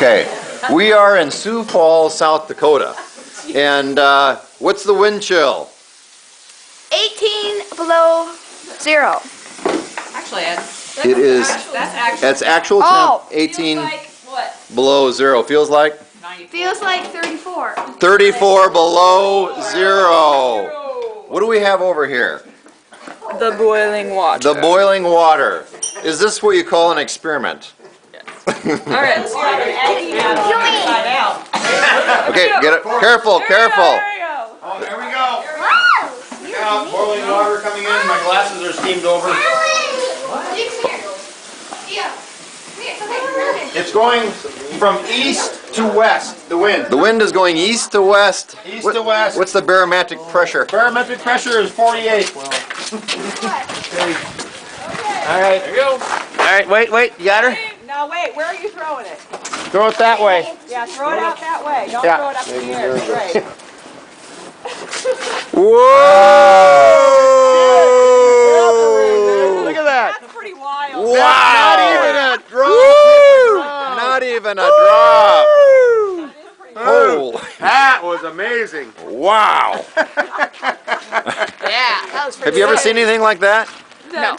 Okay, we are in Sioux Falls, South Dakota. And what's the wind chill? 18 below zero. Actually, That's actual temp, 18 like what? below zero. Feels like? 94. Feels like 34. 34 below zero. What do we have over here? The boiling water. The boiling water. Is this what you call an experiment? Alright, let's see if I can Aggie hat on inside out. Okay, get it. Careful, careful. There we go. Oh, there we go. Look out, boiling water coming in. My glasses are steamed over. It's going from east to west, the wind. The wind is going east to west. East to west. What's the barometric pressure? Barometric pressure is 48. All right. There you go. All right, wait. You got her? Now wait, where are you throwing it? Throw it that way. Yeah, throw it out that way. Don't Yeah. throw it up in the air. Great. Whoa! Look at that. That's pretty wild. Wow! Not even a drop. Not even a drop. Oh, That was amazing. wow! Yeah, that was pretty Have you ever seen anything like that? No.